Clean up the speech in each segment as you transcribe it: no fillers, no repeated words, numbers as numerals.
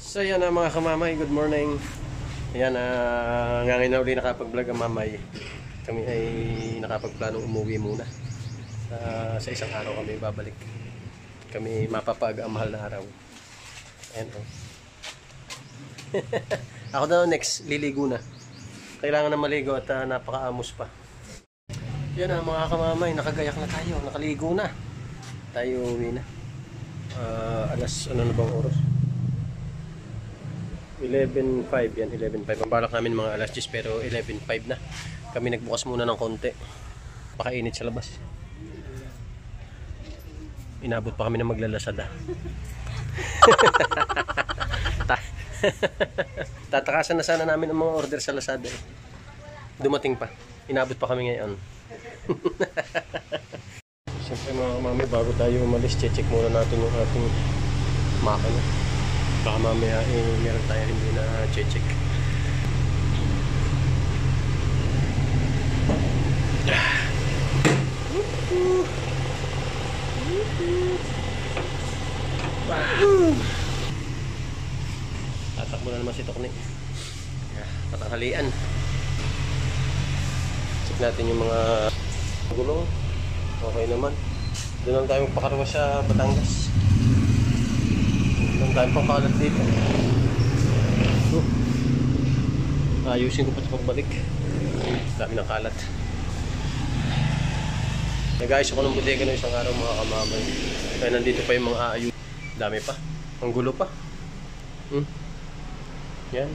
So yan mga kamamay, good morning. Ayan, ngayon na uli nakapag-vlog ang mamay. Kami ay nakapagplanong umuwi muna. Sa isang araw kami babalik. Kami mapapag ang mahal na araw. Ayan o. Ako daw next, liligo na. Kailangan na maligo at napaka-amos pa. Yan mga kamamay, nakagayak na tayo, nakaligo na. Tayo uwi na. Alas, ano na bang oras? 11:05 yan, 11:05. Ang balak namin mga alas 10 pero 11:05 na. Kami nagbukas muna ng konti. Pakainit sa labas. Inabot pa kami ng maglalasada. Tatakasan na sana namin ang mga order sa Lazada. Dumating pa. Inabot pa kami ngayon. Siyempre mga kamami, bago tayo umalis, check muna natin yung ating makina. Baka mamaya meron tayo hindi na check. Tatakbo na naman si Tokni. Patanghalian. Check natin yung mga gulong. Okay naman. Doon lang tayo magpakarwa sa Batangas. Doon tayo pangkalat dito. Ayusin ko pa sa pagbalik. Dami ng kalat. Nag-ayos ako ng bodega ng isang araw mga kamamay. Kaya nandito pa yung mga aayos. Dami pa. Ang gulo pa. Yan.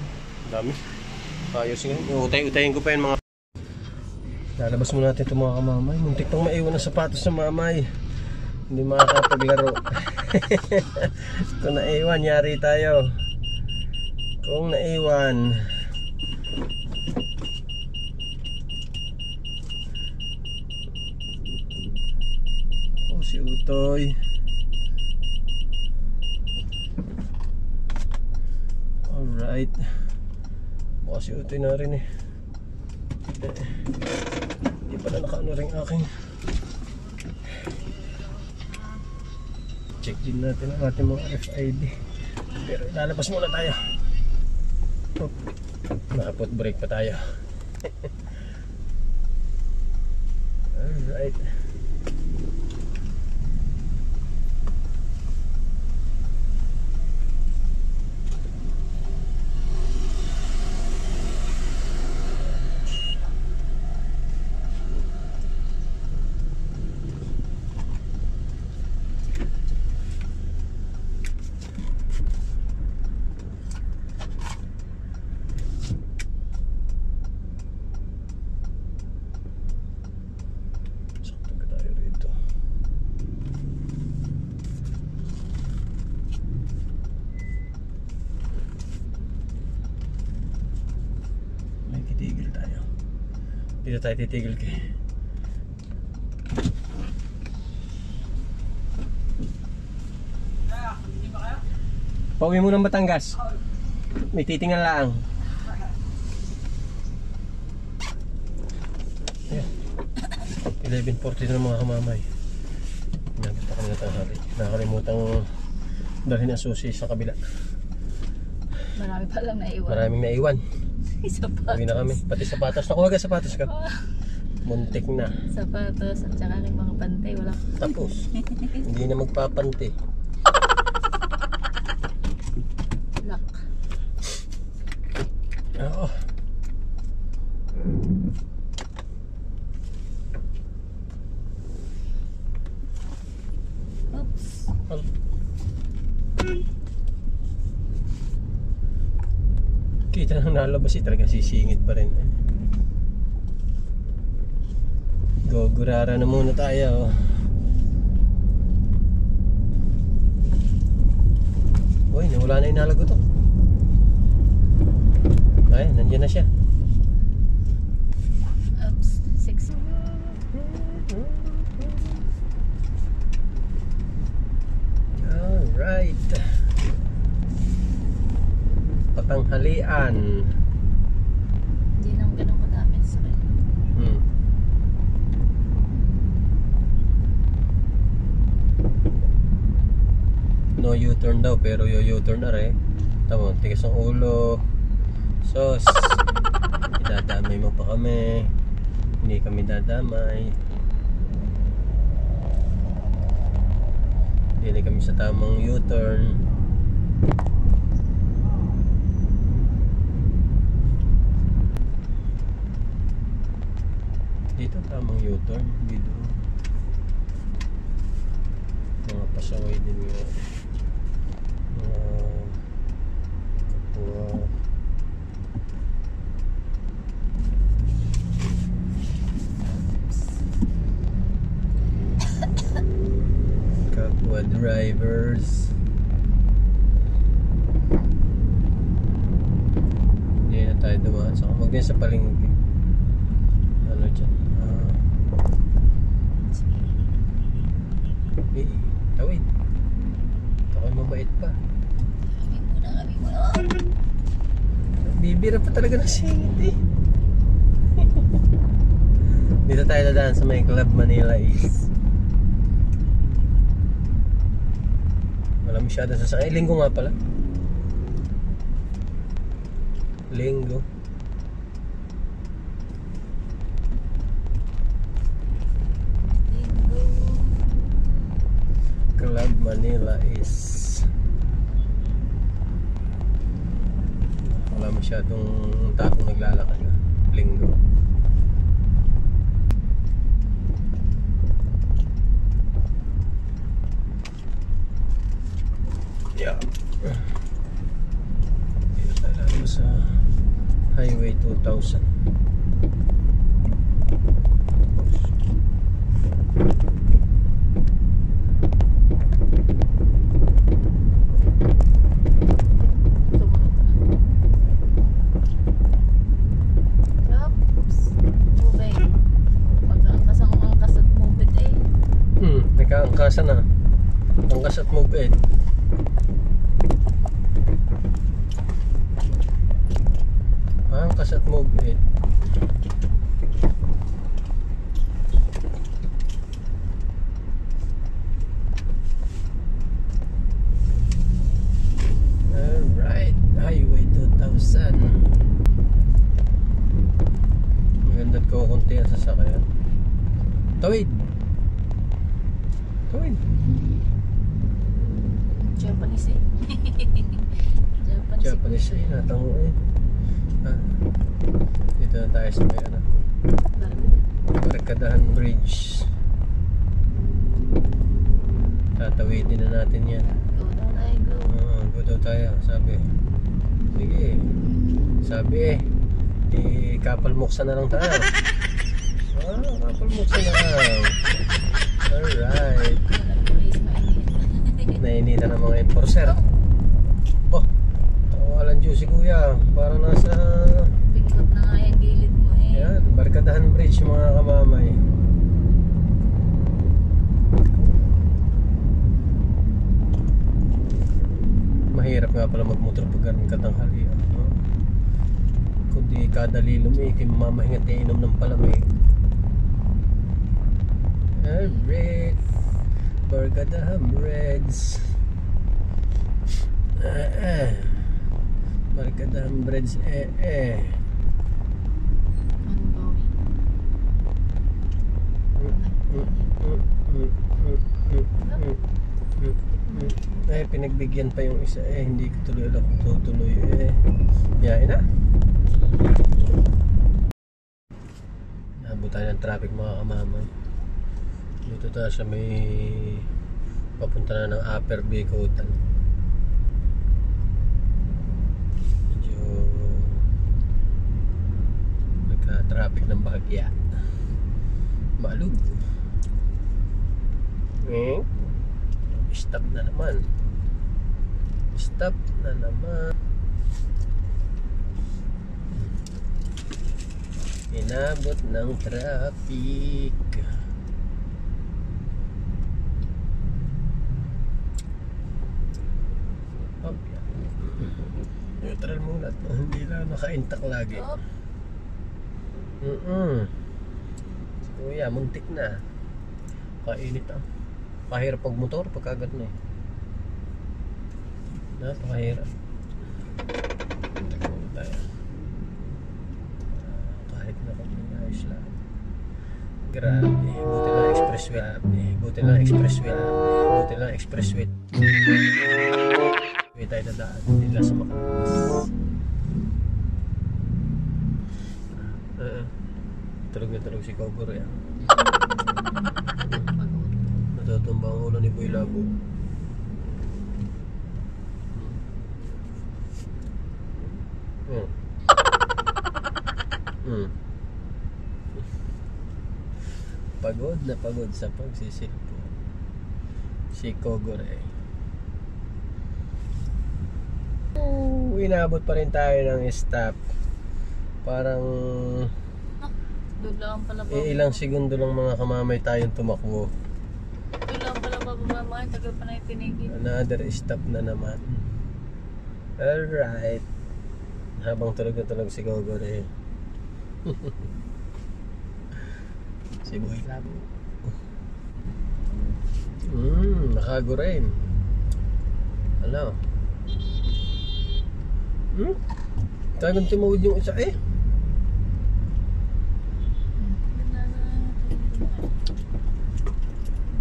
Dami. Ayusin ko. Utay-utayin ko pa yung mga... Lalabas muna natin ito mga kamamay. Muntik pang maiwan ang sapatos ng mamay. Hindi makakapaglaro. Kung naiwan, yari tayo. Kung naiwan. Oh, si Utoy. Alright. Baka si Utoy na rin eh. Hindi pala nakaano rin aking. Check din natin ang ating mga RFID. Pero lalabas muna tayo. Nakapot break pa tayo. Alright. Dito tayo titigil kay. Pauwi mo ng Batangas. May titingan lang. Ayan. 11:40 na mga kamamay. Nagpunta kami na tanghali. Nakalimutang dalhin ang susi sa kabila. Marami palang naiwan. Maraming naiwan. Sapatos. Uwi na kami. Pati sapatos. Nakuha ka sapatos ka? Muntik na. Sapatos at saka yung mga pantay. Wala. Tapos. Hindi na magpapanti. Lock. Oo. Oops. Kita nang nalabas talaga sisingit pa rin. Gurara na muna tayo. Uy, nawala na yung nalagot to. Ay, nandiyan na siya. Oops. 6. Alright. Patanghalian. Hindi naman ganun kadami sa akin. No U-turn daw pero yo U-turn na rin. Tama, tigas ang ulo. Sos, idadamay mo pa kami. Hindi kami dadamay. Hindi kami sa tamang U-turn. Dito tamang U-turn. Dito mga pasaway din nga. Kapwa. Kapwa drivers. Hindi na tayo dumaan. Saka huwag din sa palengke. Ano dyan? Tawid. Ako'y mabait pa. Kami muna. Bibira pa talaga ng singit eh. Dito tayo dadaan sa may Club Manila East. Wala masyado sasakay. Linggo nga pala. Linggo. Club Manila East. Wala masyadong taong naglalakad na. Linggo. Yeah. Dito tayo lalo sa Highway 2000. Nagkaangkasa na. Angkas at move it. Angkas at move it. Alright, Highway 2000. Maganda't ko kunti ang sasakyan. Tawid! Tawid! Japanese eh. Japanese eh, natango eh. Dito na tayo sa may ano, Barkadahan Bridge. Tatawidin na natin yan. Go daw tayo, go. Go daw tayo, sabi. Sige. Sabi eh, kapalmuksan na lang tayo. Kapalmuksan na lang. Alright. Nainitan ng mga enforcer. Oh, tawalan Diyos si kuya. Parang nasa Pikot na nga yung gilid mo eh. yan, Barkadahan Bridge mga kamamay. Mahirap nga pala magmotor pag ganun katanghali. Kundi kadali lumiki, mamahingat na inom ng palamig. Alright, Barkadahan Bridge. Barkadahan Bridge pinagbigyan pa yung isa hindi ko tuloy lang tutuloy yain na. Nabot tayo ng traffic mga kamamay. Dito tayo sa may papunta na ng Upper Bicotan. Medyo nagka-traffic ng bahagya. Malug. Stop na naman. Stop na naman. Inabot ng traffic. Neutral muna to. Hindi lang naka-intact lagi. Kuya, muntik na. Kainit ah. Pahirap pag motor, pagkagat na eh. Napakahirap. Grabe, buti lang expressway. Buti lang expressway. Buti lang expressway. Hindi tayo dadaan, hindi lang sa makalas. Tulog na tulog si Kogoro yan. Natutumba ang ulo ni Boy Labo. Pagod na pagod sa pagsisilpo si Kogore. Inabot pa rin tayo ng stop. Parang doon lang pala ba? ilang segundo lang mga kamamay tayong tumakbo. Doon lang pala ba bumamahan? Tagal pa na itinigil. Another stop na naman. Alright. Habang tulog na tulog si Kogore. Si Boy Labo. Nakago rin. Ano? Talagang tumawid yung isa eh.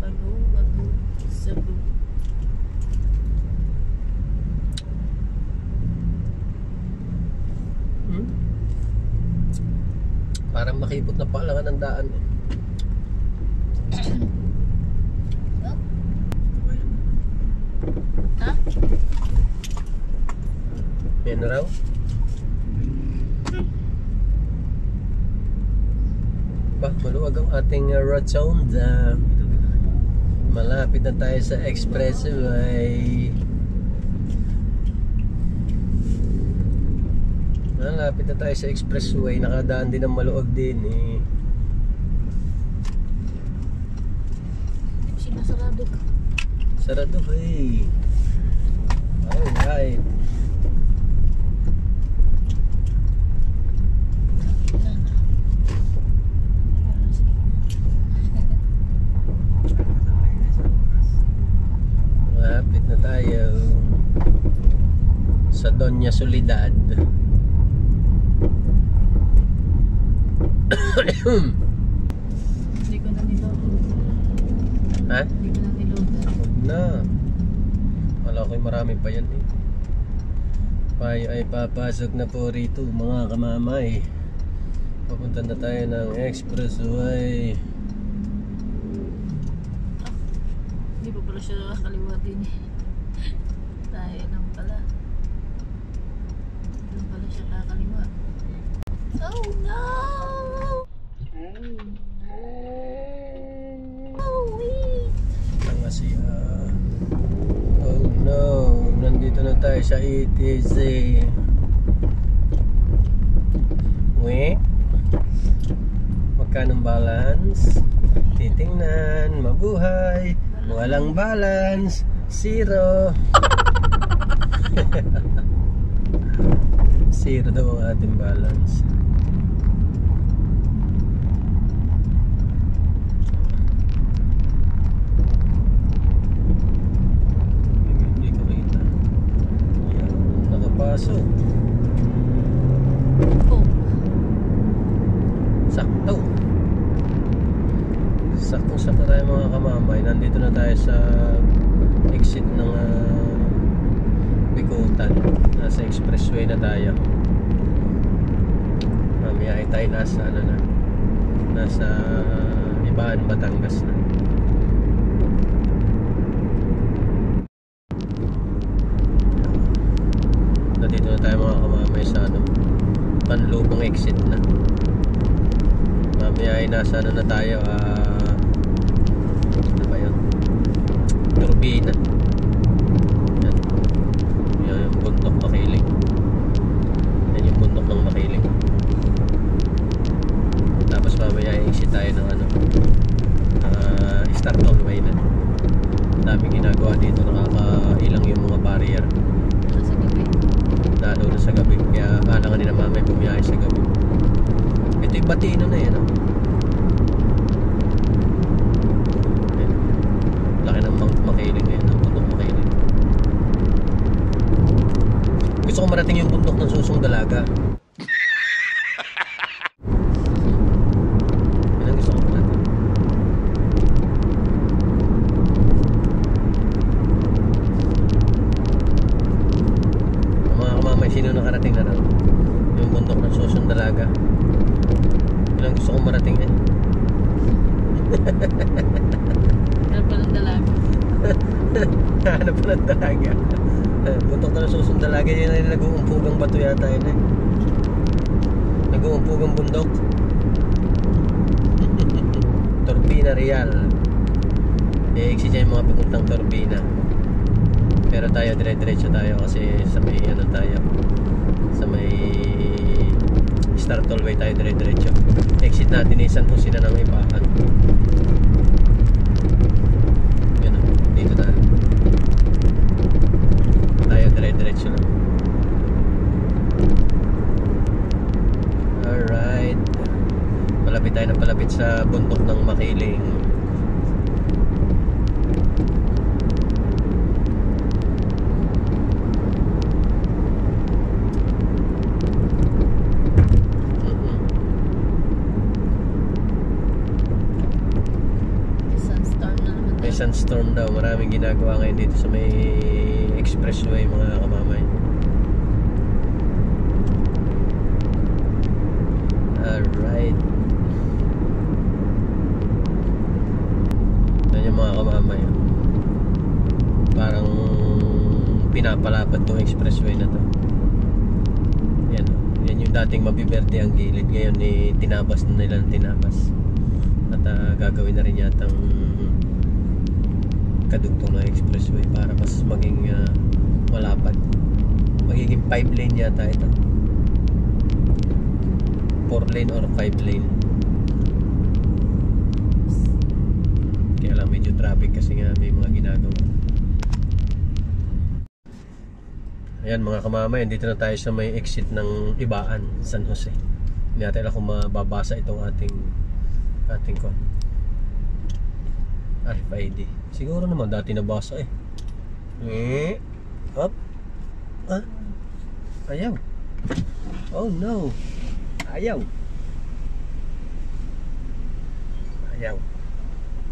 Bago, sabu. Parang makipot na palangan ng daan eh. Ha? Yan na raw. Maluwag ang ating rotonda. Malapit na tayo sa expressway. Malapit na tayo sa expressway. Nakadaan din ang maluwag din eh. Sinasarado ka. Sarado eh. Alright. Malapit na tayo sa Doña Soledad. Hindi ko na nilodo. Ha? Hindi ko na nilodo. Huwag na. Wala ko'y marami pa yan eh. Tayo ay papasok na po rito mga kamamay. Papunta na tayo ng expressway. Hindi pa pala siya nakakaliwa din eh. Tayo lang pala. Doon pala siya kakaliwa. Oh no! Oh wait! Ang Asia. Oh no, nandito na tayo sa ETC. We? Magkanong balance? Titingnan, mabuhay. Walang balance, zero. Zero daw ang ating balance. Hindi ko kita. Yan, nakapasok. Oh! Sakto. Sakto tayo mga kamamay. Nandito na tayo sa exit ng Bikutan. Nasa expressway na tayo. Mamaya ay tayo nasa ano na. Nasa Ibaan, Batangas na. Nandito na tayo mga kamamay sa ano, Panlubong exit na. Mamaya ay nasa ano na tayo, ano ba yun? Turbina. Yan. Yan yung bundok Makiling. Yan yung bundok ng Makiling. Tapos mamaya ay exit tayo ng ano, start tollway na. Daming ginagawa dito, nakakailang yung mga barrier. Nasa gabi. Lalo na sa gabi, kaya kailangan nila mamaya bumiyahe sa gabi. Ito yung Batino na yan, oh. Ayan. Laki ng Mount Makiling ngayon, ang bundok Makiling. Gusto ko marating yung bundok ng Susong Dalaga. Yan ang gusto ko marating. Sino nakarating na raw? Yung bundok ng Susong Dalaga. Yun ang gusto kong marating eh. Ano pa ng dalaga? Ano pa ng dalaga? Bundok na ng Susong Dalaga. Yun ay nag-uumpugang bato yata yun eh. Nag-uumpugang bundok. Turbina Real. I-exit niya yung mga papuntang Turbina. Pero tayo dire-diretso tayo kasi sa may ano tayo. Sa may Star Tollway tayo dire-diretso. Exit natin ay San Jose na ng Ibahan. Yan o, dito tayo. Tayo dire-diretso lang. Alright. Palapit tayo ng palapit sa bundok ng Makiling. Sunstorm daw, maraming ginagawa ngayon dito sa may expressway mga kamamay. Alright, yan yung mga kamamay, parang pinapalapad tong expressway na to. Yan, yan yung dating mabiberde ang gilid, ngayon tinabas na nila ng tinabas at gagawin na rin yatang kadugtong na expressway para mas maging malapad. Magiging 5 lane yata ito, 4 lane or 5 lane. Kaya lang medyo traffic kasi nga may mga ginagawa. Ayan mga kamamay, dito na tayo sa may exit ng Ibaan, San Jose. Hindi natin alam kung mababasa itong ating RFID. Siguro naman dati nabasa eh. Up. Ayaw. Oh no. Ayaw.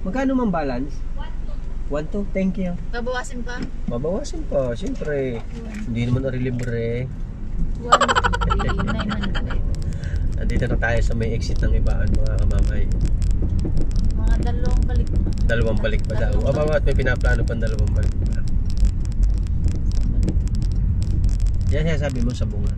Magkano mang balance? 1-2. Thank you. Babawasin pa? Babawasin pa. Siyempre. Hindi naman libre. 1, 2, 3, 900. Nandito na tayo sa may exit ng Ibaan mga kamamay. Mga dalawang balik pa daw. At may pinaplano pang 2 balik pa. Yan siya sabi mo sa bunga.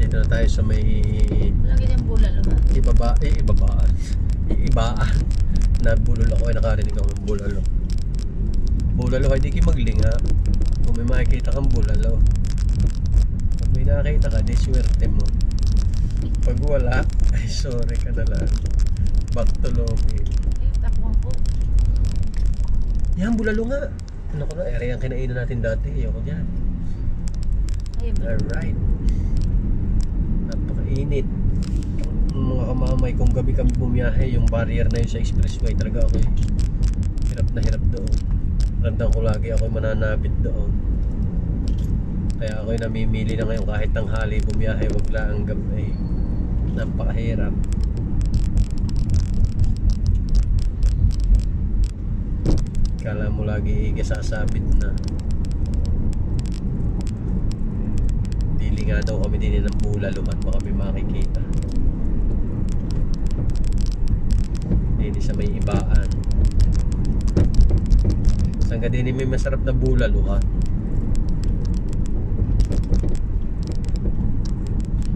Dito na tayo sa may lagi yung bulalo ha? Ibaan na bulalo ako ay nakarinig ako ng bulalo. Bulalo ay di ki maglinga. Kung may makikita kang bulalo, pag may nakakita ka, di swerte mo. Pag wala, ay sorry ka na lang. Back to Lomi. Takbuhan po. Yan, bulalo nga. Ano ko na, ere yung kinainan natin dati. Ayoko dyan. Alright. Napakainit. Mga kamamay, kung gabi kami bumiyahe, yung barrier na yun sa expressway, talaga ako hirap na hirap doon. Randang ko lagi ako mananabit doon. Kaya ako'y namimili na ngayon kahit tanghali bumiyahe, wag lang gabi. Napakahirap. Kala mo lagi sasabit na. Pili nga daw kami din ng bulaluhan, baka may makikita. Hindi sa may Ibaan. Saan ka din may masarap na bulaluhan.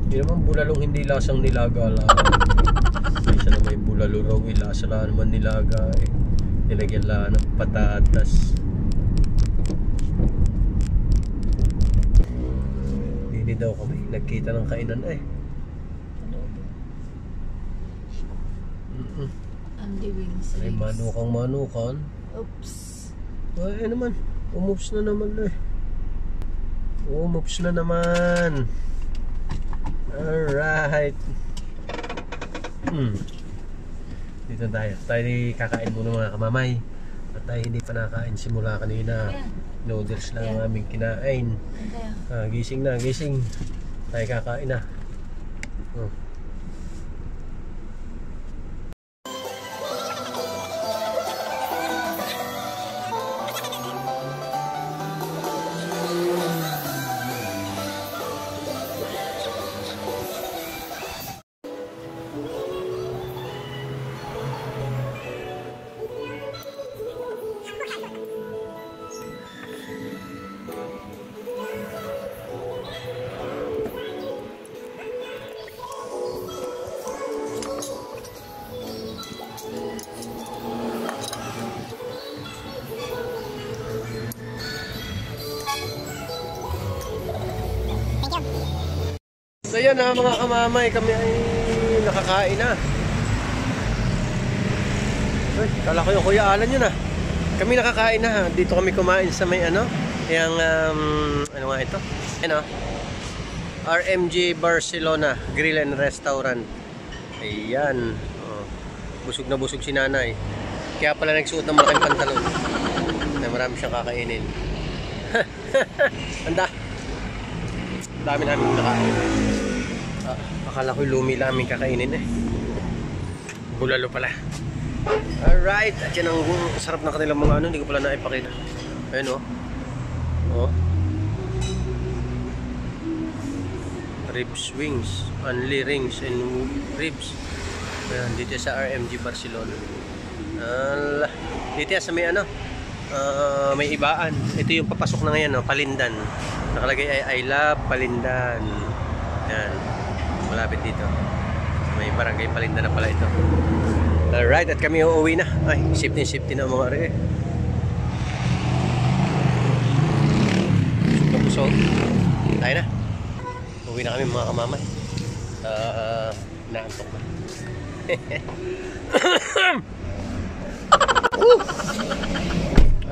Hindi naman bulalong hindi lasang nilaga lang. Isa na may bulalo raw, lasa lang naman nilaga eh. Nilagyan lang ng patatas. Hindi daw kami nagkita ng kainan eh. Andy Wings. Ay manukan. Oops. Ay naman, umups na naman eh. Umups na naman. Alright. Dito tayo. Tayo kakain muna mga kamamay. At tayo hindi pa nakain simula kanina. Noodles lang ang aming kinain. Gising na, gising. Tayo kakain na. ayan na mga kamamay, kami ay nakakain na. Ay, kala ko yung Kuya Alan yun ah. Kami nakakain na. Dito kami kumain sa may ano, yung ano nga ito? Ano? RMG Barcelona Grill and Restaurant. Ayan. Oh, busog na busog si nanay. Kaya pala nagsuot ng malaking pantalon. Na marami siyang kakainin. Anda. Dami namin nakain. Akala ko lumi lang aming kakainin eh. Bulalo pala. Alright. At yan ang sarap na kanilang mga ano. Hindi ko pala naipakita. Ayun oh. Oh. Ribs wings. Only rings and ribs. Ayan. Dito sa RMG Barcelona. Dito sa may ano. May ibaan. Ito yung papasok na ngayon. Oh, Palindan. Nakalagay ay I love Palindan. Yan. Malapit dito. May barangay Palindan na pala ito. Alright, at kami uuwi na. Ay, safety na mga are. So, tayo na. Uuwi na kami mga kamamay. Naantok na.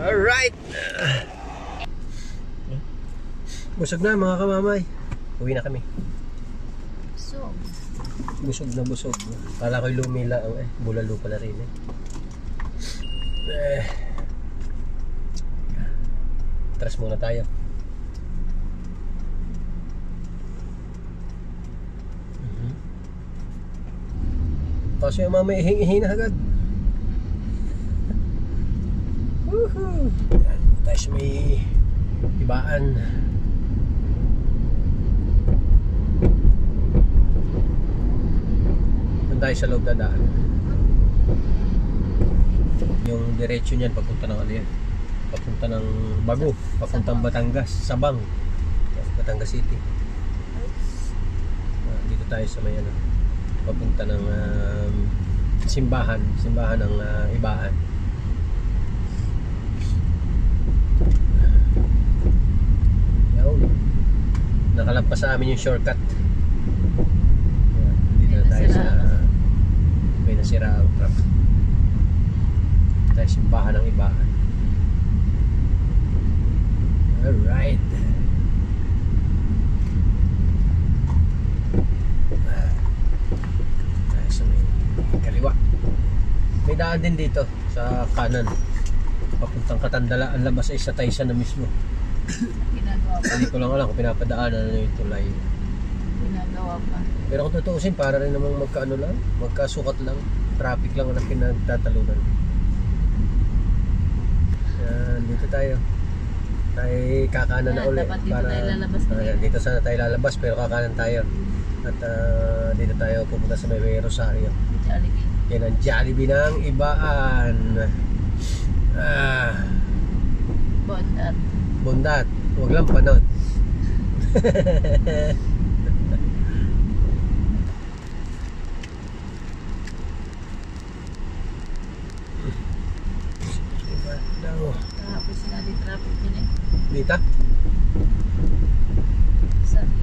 Alright. Busog na mga kamamay. Uwi na kami. So, busog na busog. Kala ko'y lumila eh. Bulalo pala rin eh. Tras muna tayo. Kasi yung mama ihingi na agad. Woohoo! Yan, tayo sa may ibaan. Tayo sa loob na daan. Yung diretso niyan papunta ng ano yan, papunta ng Bago, papuntang Batangas, Sabang, Batangas City. Dito tayo sa may ano, papunta ng simbahan ng ibaan. Yaw, nakalampas sa amin yung shortcut. Dito na tayo sa may nasira ang truck. Tayo simbahan ng ibaan. Alright. Tayo sa may kaliwa. May daan din dito sa kanan. Papuntang Katandala. Ang labas ay sa Taysa na mismo. ginagawa pa. Hindi ko lang alam kung pinapadaanan na yung tulay. Ginagawa pa. Pero kung tutuusin, para rin namang magkaano lang, magkasukat lang, traffic lang ang pinagtatalunan. Yan, dito tayo. Tayo kakanan na ulit. Dapat dito tayo lalabas na. Dito sana tayo lalabas, pero kakanan tayo. At dito tayo pupunta sa may Rosario. Jollibee. Yan ang Jollibee ng ibaan. Bondat. Bondat. Huwag lang panot. Kahapon sinali traffic yun eh. Dito? Sabi.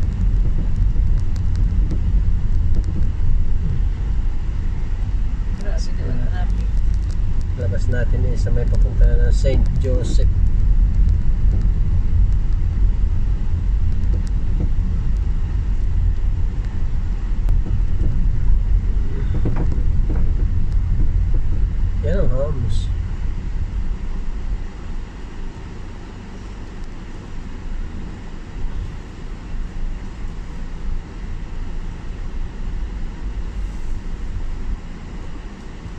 Grabe na ang traffic. Labas natin eh sa may papunta na St. Joseph. Yan ang homes.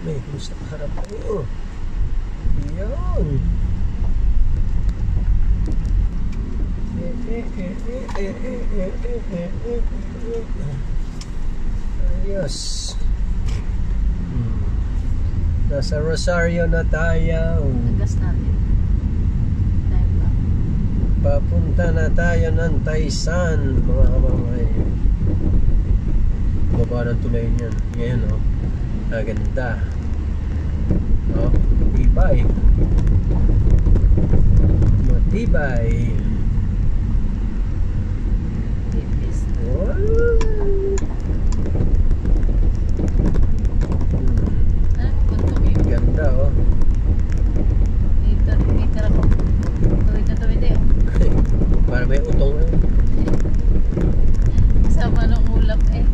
May gusto harap tayo. Yan. Ayos. Nasa Rosario na tayo. Nagas natin. Time pa. Papunta na tayo ng Taysan, mga kamamay. Baba ng tulay niyan. Ngayon oh. Ganda. Oh, matibay. Matibay. Tipis. Puntok yun. Ganda oh. May tara ko. Tuwid na tuwid eh. Para may utong eh. Kasama ng ulap eh.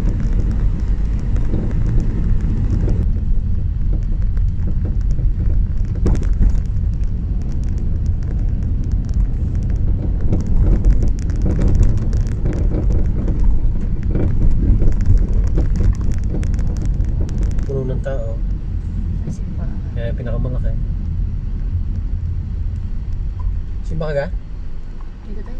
Puno ng tao. Simba. Kaya pinakamalaki. Simba ka ga? Dito tayo.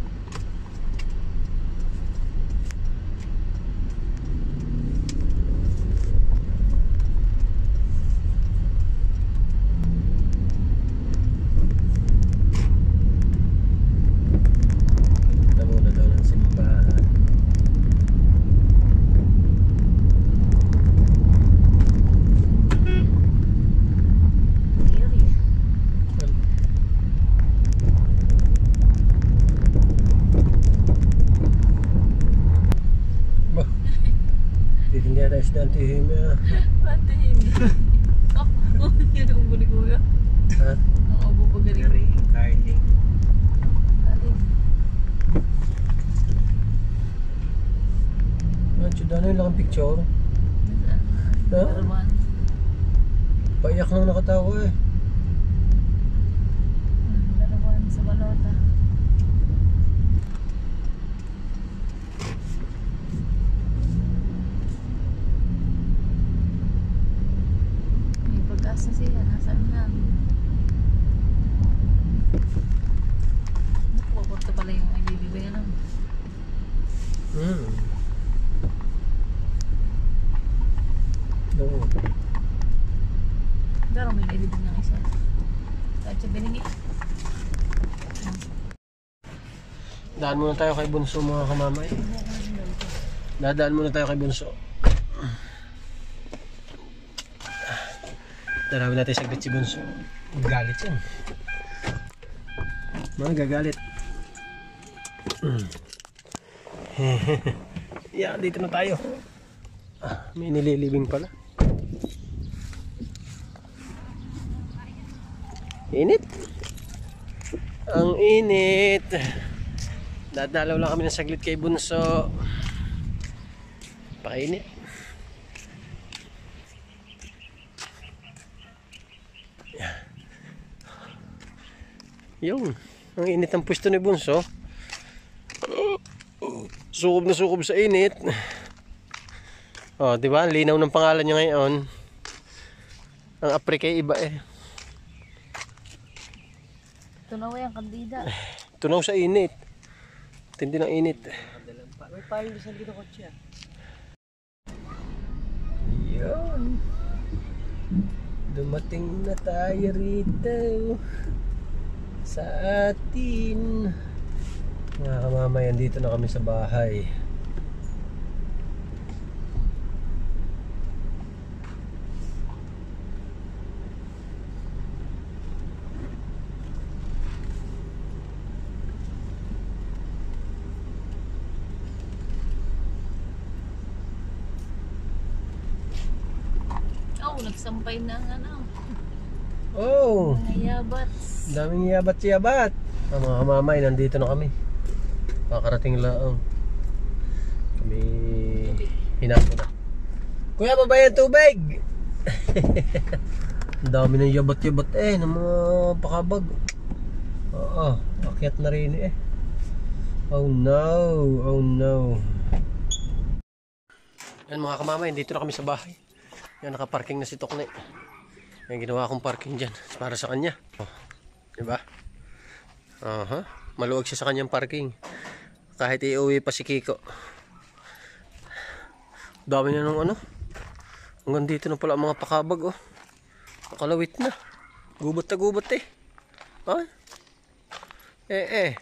Namuna daw ng simbahan. Eerie. Bah. Titindihan tayo sa dantihim ah. Patahimik. Oh, yun ang buli ko yun. Ha? Ang bubagaling. Carly. Alin? Ah, tsudan yung lang picture. Ha? Dalawan. Paiyak lang nakatawa eh. Dalawan sa balota. May pag-asa siya. Nasaan na? Nakukuha pala yung ibibigay lang. Oo. Pero may nailibig ng isa. Kahit siya biningi. Daan muna tayo kay Bunso mga kamamay. Dadaan muna tayo kay Bunso. Darawin natin saglit si Bunso. Galit yan. Magagalit. Yeah, dito na tayo. May nililibing pala. Init. Ang init. Dadalaw lang kami ng saglit kay Bunso. Pakainit. Yung, ang init ang pwesto ni Bunso. Sukob na sukob sa init. Oh, di ba? Linaw ng pangalan niya ngayon. Ang Aprika iba eh. Tunaw yung kandida. Tunaw sa init. Tindi ng init. May payo sa dito ko siya. Yun. Dumating na tayo rito sa atin. Mga kamamayan, dito na kami sa bahay. Oh, nagsampay na ang ano. Oh, Mga yabats. daming yabat-yabat. Ang mga kamamay, nandito na kami. Kakarating lang. Kami hinapo na. Kuya, babayan tubig! Ang dami ng yabat-yabat eh, ng mga pakabag. Oo, akyat na rin eh. Oh no, oh no. Yan mga kamamay, dito na kami sa bahay. Yan, nakaparking na si Tokne. Yan, ginawa akong parking dyan para sa kanya. Oh, diba? Maluwag siya sa kanyang parking. Kahit iuwi pa si Kiko. Dami na nung ano. Hanggang dito na pala ang mga pakabag oh. Nakalawit na. Gubat na gubat eh. Ay.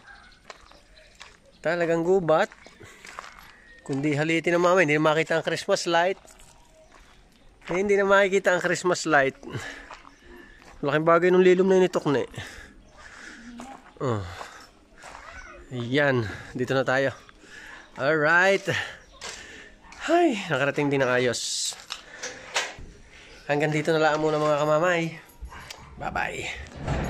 Talagang gubat. Kundi halitin na mama, hindi na makita ang Christmas light. Hindi na makikita ang Christmas light. Laking bagay ng lilom na initok na eh. Oh. Yan, dito na tayo. Alright. Ay, nakarating din ng ayos. Hanggang dito na lang muna mga kamamay. Bye-bye.